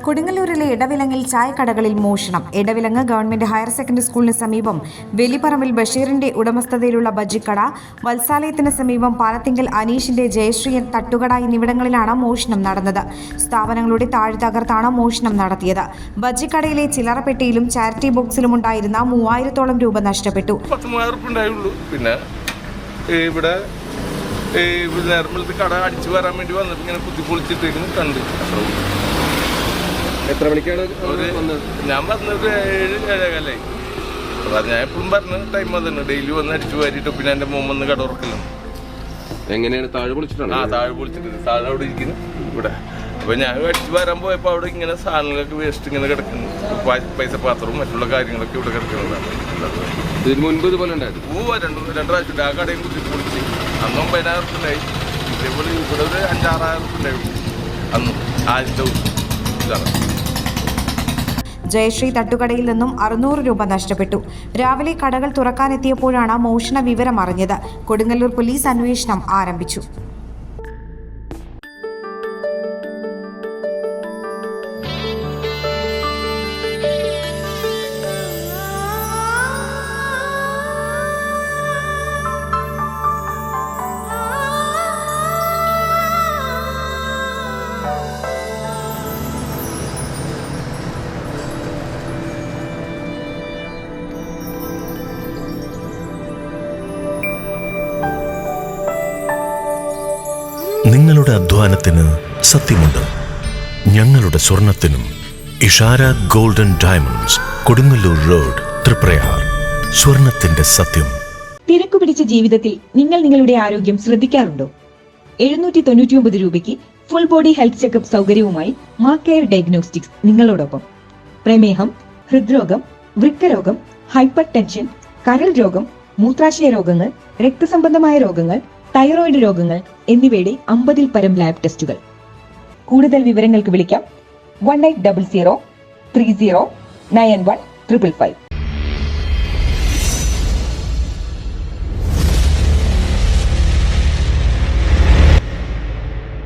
കൊടുങ്ങല്ലൂരിലെ ഇടവിലങ്ങിൽ ചായക്കടകളിൽ മോഷണം. Edavilangu government higher secondary സ്കൂളിന് സമീപം വെലിപ്പറമ്പിൽ ബഷീറിന്റെ ഉടമസ്ഥതയിലുള്ള ബജ്ജിക്കട, വത്സാലയത്തിന് സമീപം പാലത്തിങ്കൽ അനീഷിന്റെ ജയശ്രീയൻ തട്ടുകട എന്നിവിടങ്ങളിലാണ് മോഷണം നടന്നത്. സ്ഥാപനങ്ങളുടെ താഴെ തകർത്താണ് മോഷണം നടത്തിയത്. ബജ്ജിക്കടയിലെ ചില്ലറപ്പെട്ടിയിലും ചാരിറ്റി ബോക്സിലും ഉണ്ടായിരുന്ന 3000-ഓളം രൂപ നഷ്ടപ്പെട്ടു. പിന്നെ ഇവിടെ കട അടിച്ചു വരാൻ വേണ്ടി വന്നിട്ട് ഇങ്ങനെ കുത്തിപ്പൊളിച്ചിട്ടേക്കും കണ്ട്. എത്ര മണിക്കാണ് ഞാൻ പറഞ്ഞത് 7-7:15. ഞാൻ എപ്പോഴും പറഞ്ഞ ടൈം തന്നെ. ഡെയിലി വന്ന് അടിച്ചു വാരിട്ട് പിന്നെ എന്റെ മോൻ വന്ന് കട ഉറക്കലും. എങ്ങനെയാണ് താഴെ പൊളിച്ചിട്ടാണ്? താഴെ പൊളിച്ചിട്ട് താഴെ അവിടെ ഇരിക്കുന്നു ഇവിടെ. അപ്പൊ ഞാൻ അടിച്ചു വരാൻ പോയപ്പോ അവിടെ ഇങ്ങനെ സാധനങ്ങളൊക്കെ വേസ്റ്റ് ഇങ്ങനെ കിടക്കുന്നു. പൈസ പാത്രവും മറ്റുള്ള കാര്യങ്ങളൊക്കെ ഇവിടെ കിടക്കുന്നതാണ്. ഇതിന് മുൻപ് ഇതുപോലെ ഉണ്ടായിരുന്നു? രണ്ട് പ്രാവശ്യം ആ കടയും കുത്തി പൊളിച്ച്. അന്നും 15,000 ഉണ്ടായി. ഇതേപോലെ ഇവിടെ ഒരു 5-6,000 ഉണ്ടായിരുന്നു അന്നും ആദ്യത്തെ ദിവസം. ജയശ്രീ തട്ടുകടയിൽ നിന്നും 600 രൂപ നഷ്ടപ്പെട്ടു. രാവിലെ കടകൾ തുറക്കാനെത്തിയപ്പോഴാണ് മോഷണ വിവരം അറിഞ്ഞത്. കൊടുങ്ങല്ലൂർ പോലീസ് അന്വേഷണം ആരംഭിച്ചു. നിങ്ങളുടെ അധ്വാനത്തിന് സത്യമുണ്ട്. ഞങ്ങളുടെ സ്വർണത്തിനും. Ishara golden diamonds, Kodungallur road, Triprayar. സ്വർണത്തിന്റെ സത്യം. തിരക്കു പിടിച്ച ജീവിതത്തിൽ നിങ്ങൾ നിങ്ങളുടെ ആരോഗ്യം ശ്രദ്ധിക്കാറുണ്ടോ? 799 രൂപയ്ക്ക് ഫുൾ ബോഡി ഹെൽത്ത് ചെക്കപ്പ് സൗകര്യവുമായി മാ കെയർ ഡയഗ്നോസ്റ്റിക്സ് നിങ്ങളോടൊപ്പം. പ്രമേഹം, ഹൃദ്രോഗം, വൃക്കരോഗം, ഹൈപ്പർ ടെൻഷൻ, കരൾ രോഗം, മൂത്രാശയ രോഗങ്ങൾ, രക്തസംബന്ധമായ രോഗങ്ങൾ, തൈറോയിഡ് രോഗങ്ങൾ എന്നിവയുടെ 50-ൽ പരം ലാബ് ടെസ്റ്റുകൾ. കൂടുതൽ വിവരങ്ങൾക്ക് വിളിക്കാം 1800 30 91 555.